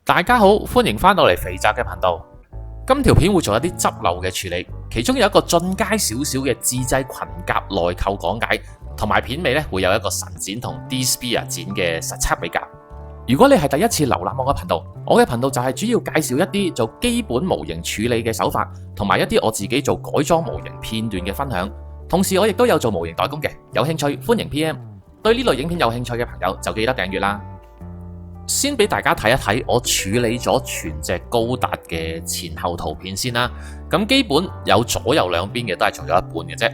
大家好，歡迎翻到嚟肥宅嘅頻道。今條片會做一啲執漏嘅處理，其中有一個進階少少嘅自製裙甲內扣講解，同埋片尾咧會有一個神剪同 D-Sphere 剪嘅實測比較。如果你係第一次瀏覽我嘅頻道，我嘅頻道就係主要介紹一啲做基本模型處理嘅手法，同埋一啲我自己做改裝模型片段嘅分享。同時我亦都有做模型代工嘅，有興趣歡迎 PM。對呢類影片有興趣嘅朋友就記得訂閱啦。先俾大家睇一睇我處理咗全隻高達嘅前後圖片先啦。咁基本有左右兩邊嘅都係做咗一半嘅啫，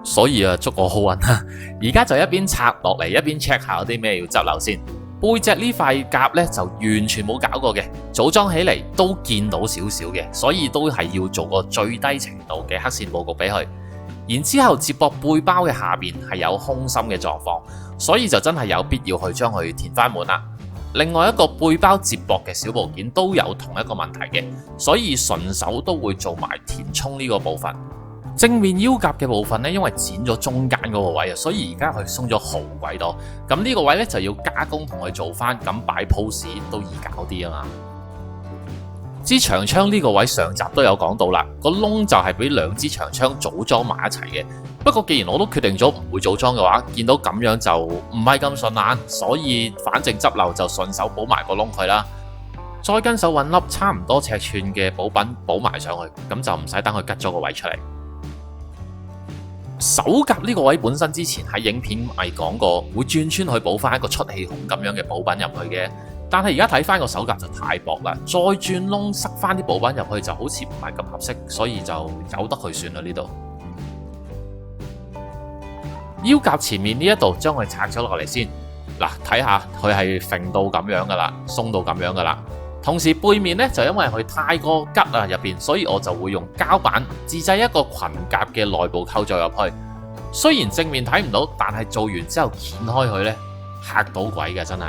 所以祝我好運啦。而家就一邊拆落嚟，一邊 check 下有啲咩要執漏先。背脊呢塊甲呢就完全冇搞過嘅，組裝起嚟都見到少少嘅，所以都係要做個最低程度嘅黑線佈局俾佢。然之後接駁背包嘅下邊係有空心嘅狀況，所以就真係有必要去將佢填翻滿啦。另外一個背包接駁嘅小部件都有同一個問題嘅，所以順手都會做埋填充呢個部分。正面腰甲嘅部分呢，因為剪咗中間嗰個位啊，所以而家佢鬆咗好鬼多。咁呢個位呢，就要加工同佢做翻，咁擺 pose 都易搞啲啊嘛。支長槍呢個位上集都有講到啦，個窿就係俾兩支長槍組裝埋一齊嘅。不過既然我都決定咗唔會組裝嘅話，見到咁樣就唔係咁順眼，所以反正執漏就順手補埋個窿佢啦。再跟手揾粒差唔多尺寸嘅補品補埋上去，咁就唔使等佢吉咗個位出嚟。手甲呢個位本身之前喺影片咪講過會轉穿去補翻一個出氣孔咁樣嘅補品入去嘅，但係而家睇翻個手甲就太薄啦，再轉窿塞翻啲補品入去就好似唔係咁合適，所以就由得佢算啦呢度。腰甲前面呢一度將佢拆咗落嚟先，嗱睇下佢係揈到咁樣噶啦，鬆到咁樣噶啦。同時背面呢，就因為佢太過吉啊入邊，所以我就會用膠板自製一個裙甲嘅內部構造入去。雖然正面睇唔到，但係做完之後掀開佢呢，嚇到鬼嘅真係。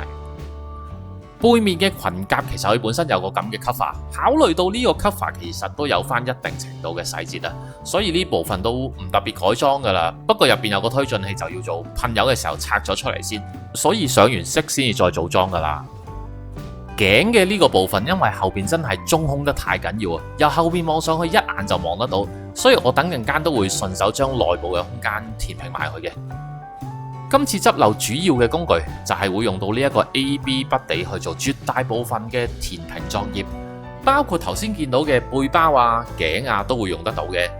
背面嘅裙甲其實佢本身有個咁嘅 cover， 考慮到呢個 cover 其實都有翻一定程度嘅細節啊，所以呢部分都唔特別改裝噶啦。不過入邊有個推進器就要做噴油嘅時候拆咗出嚟先，所以上完色先至再組裝噶啦。頸嘅呢個部分因為後邊真係中空得太緊要啊，由後邊望上去一眼就望得到，所以我等陣間都會順手將內部嘅空間填平埋佢嘅。今次執漏主要嘅工具就係會用到呢一個 AB 筆地去做絕大部分嘅填平作業，包括頭先見到嘅背包啊、頸啊都會用得到嘅。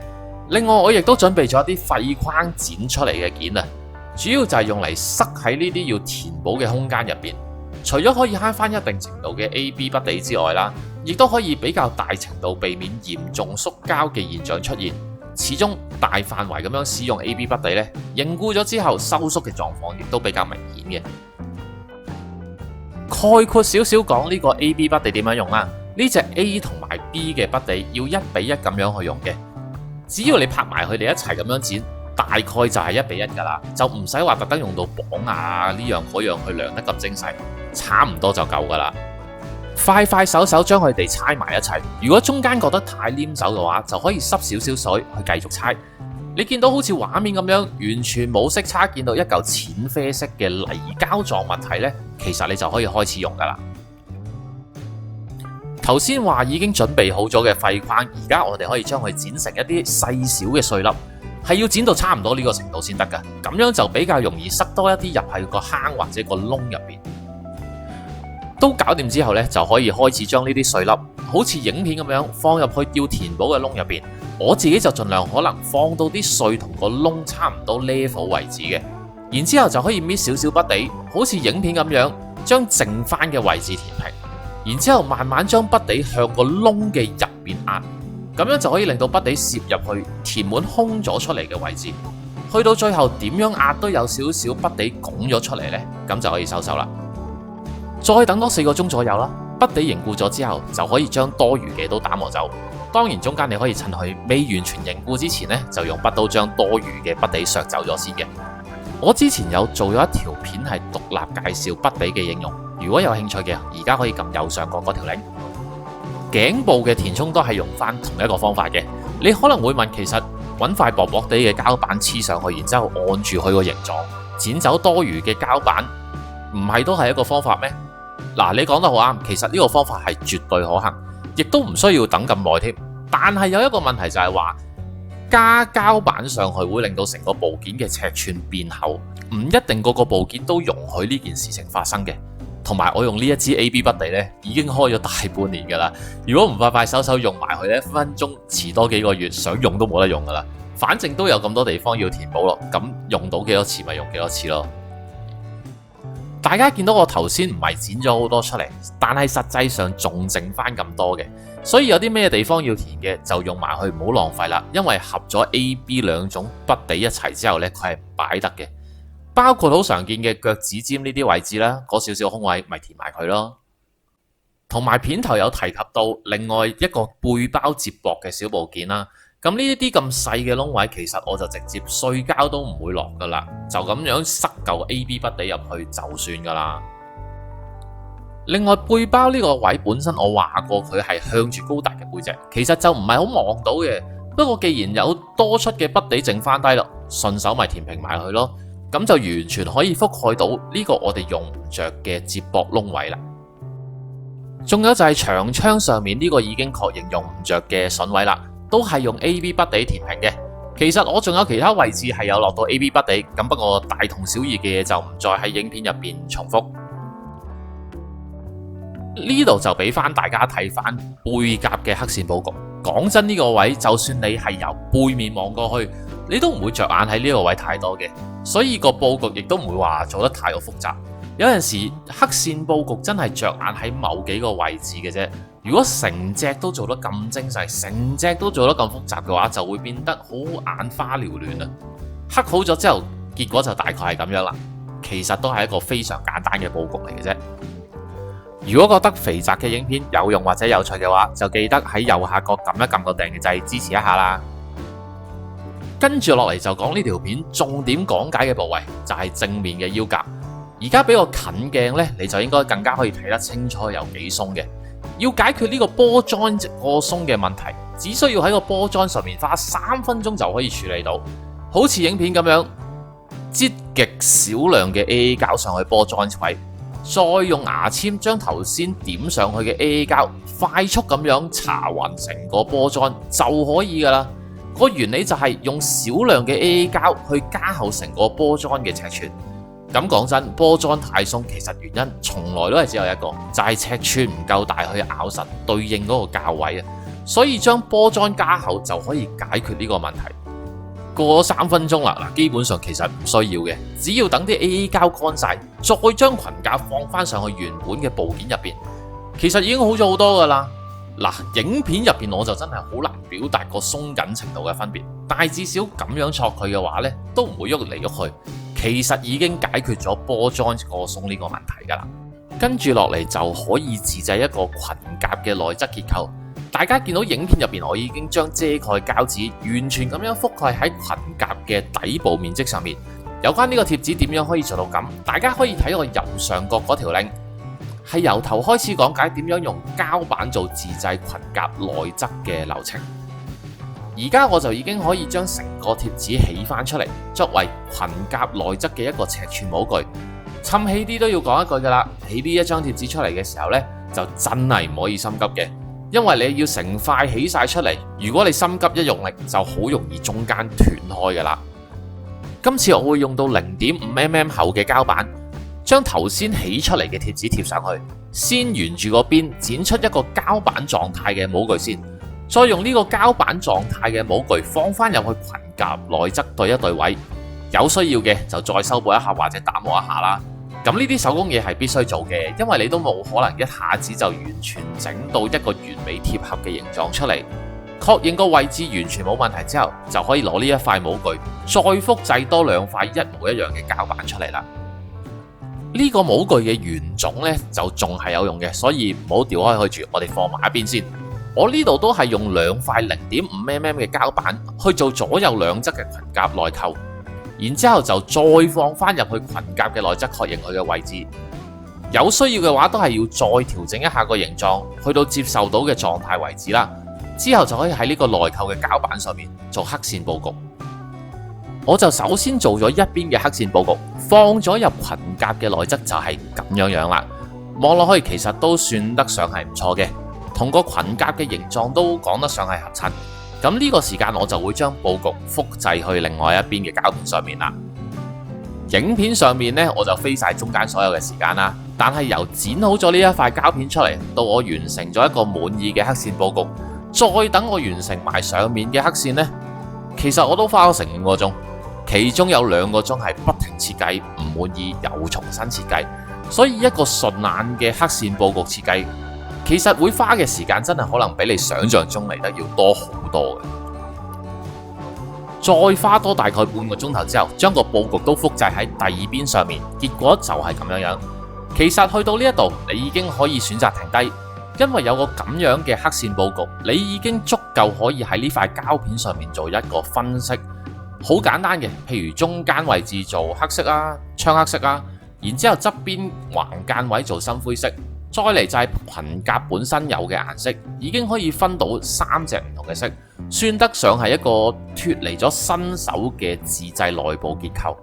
另外我亦都準備咗一啲廢框剪出嚟嘅件啊，主要就係用嚟塞喺呢啲要填補嘅空間入邊。除咗可以慳翻一定程度嘅 AB 筆地之外啦，亦都可以比較大程度避免嚴重縮膠嘅現象出現。始終大範圍咁樣使用 AB 筆地呢，凝固咗之後收縮嘅狀況亦都比較明顯嘅。概括少少講呢個 AB 筆地點樣用啦？呢隻 A 同埋 B 嘅筆地要1比1咁樣去用嘅，只要你拍埋佢哋一齊咁樣剪，大概就係1比1噶啦，就唔使話特登用到磅啊呢樣嗰樣去量得咁精細，差唔多就夠噶啦。快快手手將佢哋猜埋一齊，如果中間覺得太黏手嘅話，就可以濕少少水去繼續猜。你見到好似畫面咁樣完全冇色差，見到一嚿淺啡色嘅泥膠狀物體呢，其實你就可以開始用噶啦。頭先話已經準備好咗嘅廢框，而家我哋可以將佢剪成一啲細小嘅碎粒，係要剪到差唔多呢個程度先得噶，咁樣就比較容易塞多一啲入喺個坑或者個窿入邊。都搞掂之後呢，就可以開始將呢啲碎粒好似影片咁樣放入去要填補嘅窿入邊。我自己就盡量可能放到啲碎同個窿差唔多 level 為止嘅，然之後就可以搣少少筆地，好似影片咁樣將剩翻嘅位置填平，然之後慢慢將筆地向個窿嘅入邊壓，咁樣就可以令到筆地攝入去填滿空咗出嚟嘅位置。去到最後點樣壓都有少少筆地拱咗出嚟呢，咁就可以收手啦。再等多4個鐘左右啦，筆地凝固咗之後，就可以將多餘嘅都打磨走。當然中間你可以趁佢未完全凝固之前呢，就用筆刀將多餘嘅筆地削走咗先嘅。我之前有做咗一條片係獨立介紹筆地嘅應用，如果有興趣嘅，而家可以撳右上角嗰條 link。頸部嘅填充都係用翻同一個方法嘅。你可能會問，其實揾塊薄薄地嘅膠板黐上去，然之後按住佢個形狀，剪走多餘嘅膠板，唔係都係一個方法咩？嗱，你講得好啱，其實呢個方法係絕對可行，亦都唔需要等咁耐添。但係有一個問題就係話，加膠板上去會令到成個部件嘅尺寸變厚，唔一定個個部件都容許呢件事情發生嘅。同埋我用呢一支 AB 筆地呢，已經開咗大半年㗎啦。如果唔快快手手用埋佢呢，分分鐘遲多幾個月想用都冇得用㗎啦。反正都有咁多地方要填補咯，咁用到幾多次咪用幾多次咯。大家見到我頭先唔係剪咗好多出嚟，但係實際上仲剩翻咁多嘅，所以有啲咩地方要填嘅就用埋去，唔好浪費啦。因為合咗 A、B 兩種筆地一齊之後呢，佢係擺得嘅。包括好常見嘅腳趾尖呢啲位置啦，嗰少少空位咪填埋佢咯。同埋片頭有提及到另外一個背包接駁嘅小部件啦。咁呢一啲咁細嘅窿位，其實我就直接碎膠都唔會落噶啦，就咁樣塞嚿 AB 筆地入去就算噶啦。另外背包呢個位本身我話過佢係向住高達嘅背脊，其實就唔係好望到嘅。不過既然有多出嘅筆地剩翻低咯，順手咪填平埋佢咯。咁就完全可以覆蓋到呢個我哋用唔着嘅接駁窿位啦。仲有就係長槍上面呢個已經確認用唔着嘅筍位啦，都係用 AB 筆地填平嘅。其實我仲有其他位置係有落到 AB 筆地，咁不過大同小異嘅嘢就唔再喺影片入邊重複。呢度就俾翻大家睇翻背甲嘅黑線佈局。講真，呢個位就算你係由背面望過去，你都唔會着眼喺呢個位太多嘅，所以個佈局亦都唔會話做得太過複雜。有陣時黑線佈局真係着眼喺某幾個位置嘅啫。如果成隻都做得咁精細，成隻都做得咁複雜嘅話，就會變得好眼花繚亂啊！黑好咗之後，結果就大概係咁樣啦。其實都係一個非常簡單嘅佈局嚟嘅啫。如果覺得肥宅嘅影片有用或者有趣嘅話，就記得喺右下角撳一撳個訂閱掣支持一下啦。跟住落嚟就講呢條片重點講解嘅部位，就係正面嘅腰夾。而家俾個近鏡呢，你就應該更加可以睇得清楚有幾鬆嘅。要解決呢個波 joint 過鬆嘅問題，只需要喺個波 joint 上面花3分鐘就可以處理到。好似影片咁樣，擠極少量嘅 AA 膠上去波 joint 位。再用牙籤將頭先點上去嘅 AA 膠快速咁樣搽勻成個波 joint 就可以噶啦。個原理就係用少量嘅 AA 膠去加厚成個波 joint 嘅尺寸。咁講真，波 joint 太鬆，其實原因從來都係只有一個，就係尺寸唔夠大去咬實對應嗰個膠位啊。所以將波 joint 加厚就可以解決呢個問題。過咗3分鐘啦，嗱，基本上其實唔需要嘅，只要等啲 AA 膠乾晒，再將裙架放翻上去原本嘅部件入邊，其實已經好咗好多噶啦。嗱，影片入邊我就真係好難表達個鬆緊程度嘅分別，但係至少咁樣戳佢嘅話呢，都唔會喐嚟喐去，其實已經解決咗波 joint 過鬆呢個問題噶啦。跟住落嚟就可以自製一個裙夾嘅內側結構。大家見到影片入邊，我已經將遮蓋膠紙完全咁樣覆蓋喺裙夾嘅底部面積上面。有關呢個貼紙點樣可以做到咁，大家可以睇我右上角嗰條 link，係由頭開始講解點樣用膠板做自製裙夾內側嘅流程。而家我就已經可以將成個貼紙起翻出嚟，作為裙夾內側嘅一個尺寸模具。侵起啲都要講一句噶啦，起呢一張貼紙出嚟嘅時候呢，就真係唔可以心急嘅。因為你要成塊起晒出嚟，如果你心急一用力，就好容易中間斷開噶啦。今次我會用到0.5mm 厚嘅膠板，將頭先起出嚟嘅貼紙貼上去，先沿住個邊剪出一個膠板狀態嘅模具先，再用呢個膠板狀態嘅模具放翻入去裙夾內側對一對位，有需要嘅就再修補一下或者打磨一下啦。咁呢啲手工嘢係必須做嘅，因為你都冇可能一下子就完全整到一個完美貼合嘅形狀出嚟。確認個位置完全冇問題之後，就可以攞呢一塊模具再複製多2塊一模一樣嘅膠板出嚟啦。呢個模具嘅原種呢，就仲係有用嘅，所以唔好掉開去住，我哋放埋一邊先。我呢度都係用2塊0.5mm嘅膠板去做左右兩側嘅裙夾內扣。然之後就再放翻入去裙夾嘅內側，確認佢嘅位置。有需要嘅話，都係要再調整一下個形狀，去到接受到嘅狀態為止啦。之後就可以喺呢個內扣嘅膠板上面做黑線佈局。我就首先做咗一邊嘅黑線佈局，放咗入裙夾嘅內側就係咁樣樣啦。望落去其實都算得上係唔錯嘅，同個裙甲嘅形狀都講得上係合襯。咁呢個時間我就會將佈局複製去另外一邊嘅膠片上面啦。影片上面呢，我就飛晒中間所有嘅時間啦，但係由剪好咗呢一塊膠片出嚟，到我完成咗一個滿意嘅黑線佈局，再等我完成埋上面嘅黑線呢，其實我都花咗成5個鐘，其中有2個鐘係不停設計，唔滿意又重新設計，所以一個順眼嘅黑線佈局設計，其實會花嘅時間真係可能比你想象中嚟得要多好多嘅。再花多大概半個鐘頭之後，將個佈局都複製喺第二邊上面，結果就係咁樣。其實去到呢一度，你已經可以選擇停低，因為有個咁樣嘅黑線佈局，你已經足夠可以喺呢塊膠片上面做一個分析。好簡單嘅，譬如中間位置做黑色啊，槍黑色啊，然之後側邊橫間位做深灰色。再嚟就係裙甲本身有嘅顏色，已經可以分到3隻唔同嘅色，算得上係一個脫離咗新手嘅自製內部結構。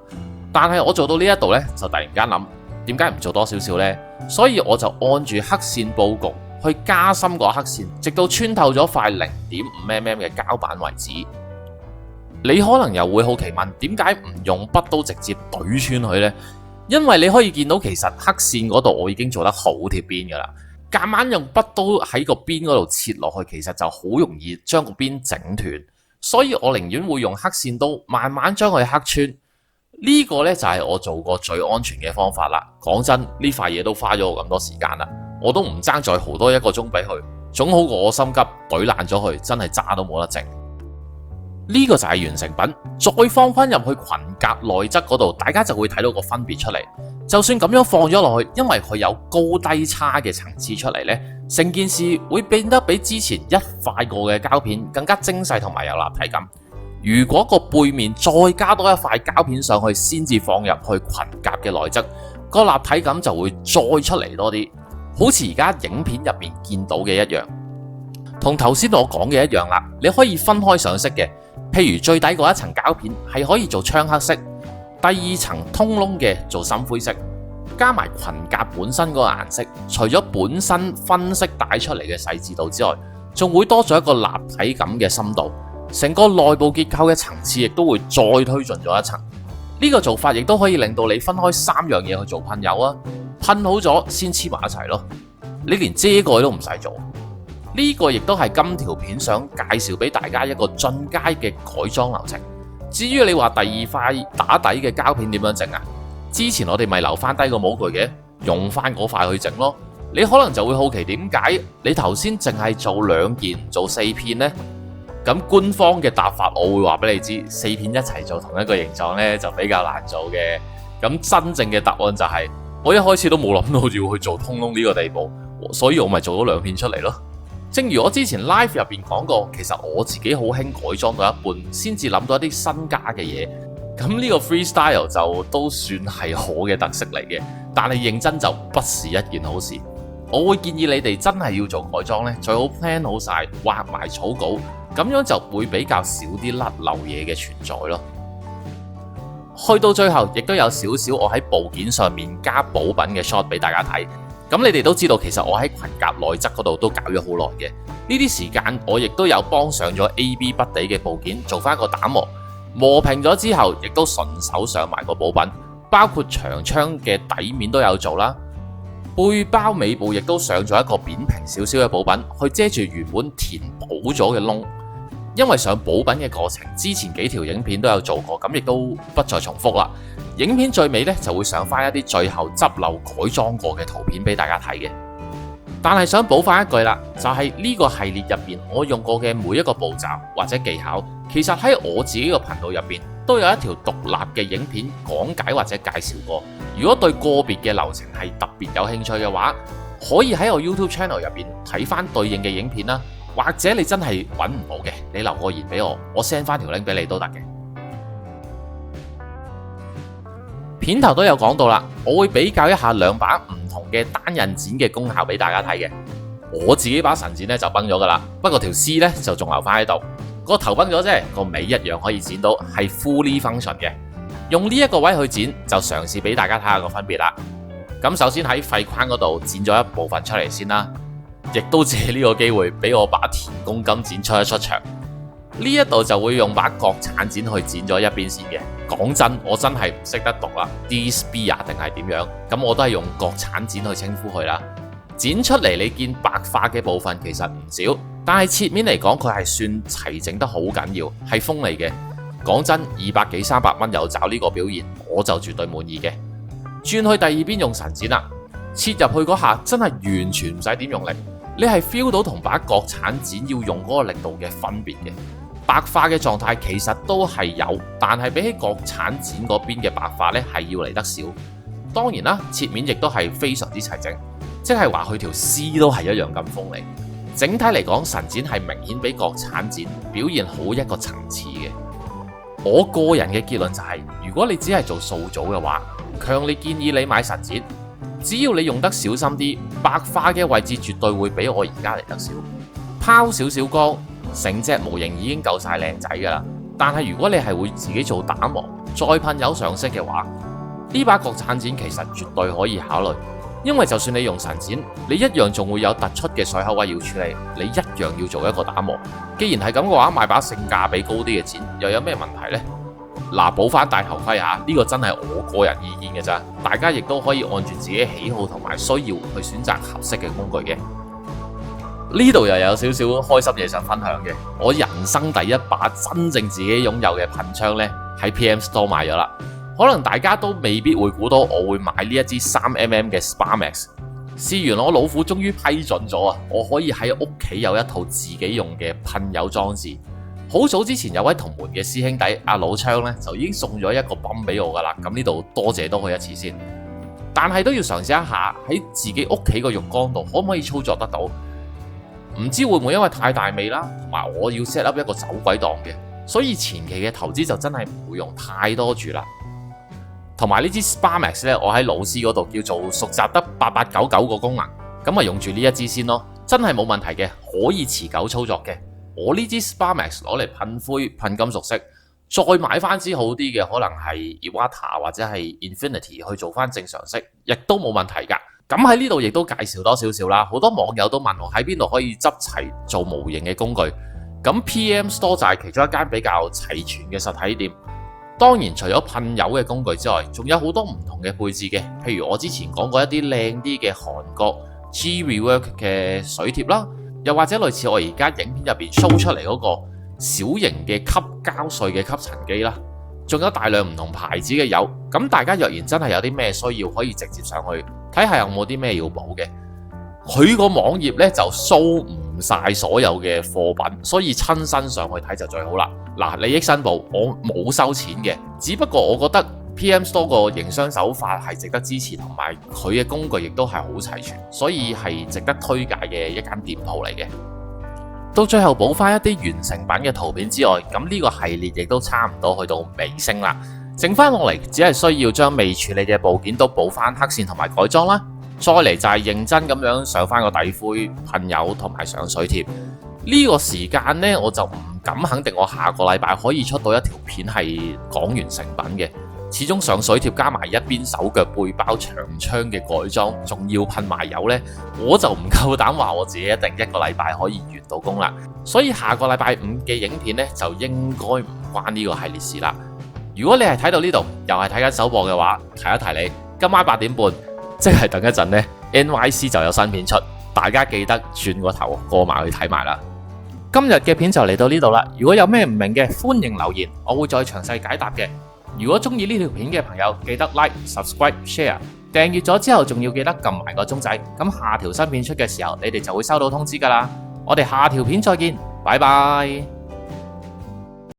但係我做到呢一度呢，就突然間諗，點解唔做多少少呢？所以我就按住黑線佈局去加深個黑線，直到穿透咗塊0.5mm 嘅膠板為止。你可能又會好奇問，點解唔用筆刀直接懟穿佢呢？因為你可以見到，其實黑線嗰度我已經做得好貼邊噶啦，夾硬用筆刀喺個邊嗰度切落去，其實就好容易將個邊整斷，所以我寧願會用黑線刀慢慢將佢黑穿。呢個呢，就係我做過最安全嘅方法啦。講真，呢塊嘢都花咗我咁多時間啦，我都唔爭再耗多1個鐘俾佢，總好過我心急懟爛咗佢，真係渣都冇得剩。呢個就係完成品，再放翻入去裙甲內側嗰度，大家就會睇到個分別出嚟。就算咁樣放咗落去，因為佢有高低差嘅層次出嚟呢，成件事會變得比之前一塊過嘅膠片更加精細同埋有立體感。如果個背面再加多一塊膠片上去，先至放入去裙甲嘅內側，個立體感就會再出嚟多啲，好似而家影片入面見到嘅一樣。同頭先我講嘅一樣啦，你可以分開上色嘅。譬如最底嗰一層膠片係可以做槍黑色，第2層通窿嘅做深灰色，加埋裙甲本身嗰個顏色，除咗本身分析帶出嚟嘅細緻度之外，仲會多咗一個立體感嘅深度，成個內部結構嘅層次亦都會再推進咗一層。呢個做法亦都可以令到你分開3樣嘢去做噴油啊，噴好咗先黐埋一齊咯，你連遮蓋都唔使做。呢個亦都係今條片想介紹俾大家一個進階嘅改裝流程。至於你話第2塊打底嘅膠片點樣整啊？之前我哋咪留翻低個模具嘅，用翻嗰塊去整咯。你可能就會好奇，點解你頭先淨係做2件唔做4片呢？咁官方嘅答法我會話俾你知，4片一齊做同一個形狀呢就比較難做嘅。咁真正嘅答案就係，我一開始都冇諗到要去做通窿呢個地步，所以我咪做咗2片出嚟咯。正如我之前 live 入邊講過，其實我自己好興改裝到一半，先至諗到一啲新加嘅嘢。咁呢個 freestyle 就都算係我嘅特色嚟嘅，但係認真就不是一件好事。我會建議你哋真係要做改裝呢，最好 plan 好晒，畫埋草稿，咁樣就會比較少啲甩漏嘢嘅存在咯。去到最後，亦都有少少我喺部件上面加補品嘅 shot 俾大家睇。咁你哋都知道，其實我喺裙甲內側嗰度都搞咗好耐嘅。呢啲時間我亦都有幫上咗 AB 筆底嘅部件做翻個打磨，磨平咗之後，亦都順手上埋個補品，包括長槍嘅底面都有做啦。背包尾部亦都上咗一個扁平少少嘅補品，去遮住原本填補咗嘅窿。因為上補品嘅過程，之前幾條影片都有做過，咁亦都不再重複啦。影片最尾呢，就會上翻一啲最後執漏改裝過嘅圖片俾大家睇嘅。但係想補翻一句啦，就係呢個系列入邊我用過嘅每一個步驟或者技巧，其實喺我自己個頻道入邊都有一條獨立嘅影片講解或者介紹過。如果對個別嘅流程係特別有興趣嘅話，可以喺我 YouTube channel 入邊睇翻對應嘅影片啦。或者你真係揾唔到嘅，你留個言俾我 send 翻條 link 俾你都得嘅。片頭都有講到啦，我會比較一下2把唔同嘅單刃剪嘅功效俾大家睇嘅。我自己把神剪咧就崩咗噶啦，不過條絲咧就仲留翻喺度。個頭崩咗啫，個尾一樣可以剪到，係 fully function 嘅。用呢一個位去剪，就嘗試俾大家睇下個分別啦。咁首先喺廢框嗰度剪咗一部分出嚟先啦，亦都借呢個機會俾我把田公金剪出一出場。呢一度就會用把國產剪去剪咗一邊先嘅。講真，我真係唔識得讀啦 ，D-Spear 定係點樣？咁我都係用國產剪去稱呼佢啦。剪出嚟你見白化嘅部分其實唔少，但係切面嚟講佢係算齊整得好緊要，係鋒利嘅。講真，200幾300蚊有找呢個表現，我就絕對滿意嘅。轉去第二邊用神剪啦，切入去嗰下真係完全唔使點用力，你係 feel 到同把國產剪要用嗰個力度嘅分別嘅。白化嘅狀態其實都係有，但係比起國產剪嗰邊嘅白化呢係要嚟得少。當然啦，切面亦都係非常之齊整，即係話佢條絲都係一樣咁鋒利。整體嚟講，神剪係明顯比國產剪表現好一個層次嘅。我個人嘅結論就係，如果你只係做素組嘅話，強烈建議你買神剪。只要你用得小心啲，白化嘅位置絕對會比我而家嚟得少。拋少少光，成隻模型已經夠晒靚仔噶啦。但係如果你係會自己做打磨，再噴有上色嘅話，呢把國產剪其實絕對可以考慮。因為就算你用神剪，你一樣仲會有突出嘅水口位要處理，你一樣要做一個打磨。既然係咁嘅話，買把性價比高啲嘅剪又有咩問題呢？嗱，補翻大頭盔下，呢個真係我個人意見嘅咋，大家亦都可以按住自己喜好同埋需要去選擇合適嘅工具嘅。呢度又有少少開心嘢想分享嘅，我人生第一把真正自己擁有嘅噴槍呢，喺 PM Store 買咗啦。可能大家都未必會估到我會買呢一支 3mm 嘅 Sparmax。試完我老虎終於批准咗啊，我可以喺屋企有一套自己用嘅噴油裝置。好早之前有位同門嘅師兄弟阿老昌呢，就已經送咗一個泵俾我噶啦。咁呢度多謝多佢一次先，但係都要嘗試一下喺自己屋企個浴缸度可唔可以操作得到。唔知會唔會因為太大味啦，同埋我要 set up 一個走鬼檔嘅，所以前期嘅投資就真係唔會用太多住啦。同埋呢支 Sparmax 呢，我喺老師嗰度叫做熟習得8899個功能，咁啊用住呢一支先咯，真係冇問題嘅，可以持久操作嘅。我呢支 Sparmax 攞嚟噴灰、噴金屬色，再買翻支好啲嘅，可能係 Iwata 或者係 Infinity 去做翻正常色，亦都冇問題㗎。咁喺呢度亦都介紹多少少啦，好多網友都問我喺邊度可以執齊做模型嘅工具。咁 PM Store 就係其中一間比較齊全嘅實體店。當然除咗噴油嘅工具之外，仲有好多唔同嘅配置嘅，譬如我之前講過一啲靚啲嘅韓國 G-Rework 嘅水貼啦，又或者類似我而家影片入邊 show 出嚟嗰個小型嘅吸膠碎嘅吸塵機啦，仲有大量唔同牌子嘅油。咁大家若然真係有啲咩需要，可以直接上去睇下有冇啲咩要補嘅。佢個網頁呢就 show 唔晒所有嘅貨品，所以親身上去睇就最好啦。嗱，利益申報，我冇收錢嘅，只不過我覺得 PM Store 個營商手法係值得支持，同埋佢嘅工具亦都係好齊全，所以係值得推介嘅一間店鋪嚟嘅。到最後補翻一啲完成品嘅圖片之外，咁呢個系列亦都差唔多去到尾聲啦。剩翻落嚟只係需要將未處理嘅部件都補翻黑線同埋改裝啦。再嚟就係認真咁樣上翻個底灰、噴油同埋上水貼。呢個時間呢，我就唔敢肯定我下個禮拜可以出到一條片係講完成品嘅。始終上水貼加埋一邊手腳背包長槍嘅改裝，仲要噴埋油呢，我就唔夠膽話我自己一定一個禮拜可以完到工啦。所以下個禮拜五嘅影片呢，就應該唔關呢個系列事啦。如果你係睇到呢度，又係睇緊首播嘅話，提一提你，今晚8點半，即係等一陣呢 NYC 就有新片出，大家記得轉個頭過埋去睇埋啦。今日嘅片就嚟到呢度啦，如果有咩唔明嘅，歡迎留言，我會再詳細解答嘅。如果中意呢條片嘅朋友，記得 Like、Subscribe、Share， 訂閱咗之後仲要記得撳埋個鐘仔，咁下條新片出嘅時候，你哋就會收到通知噶啦。我哋下條片再見，拜拜。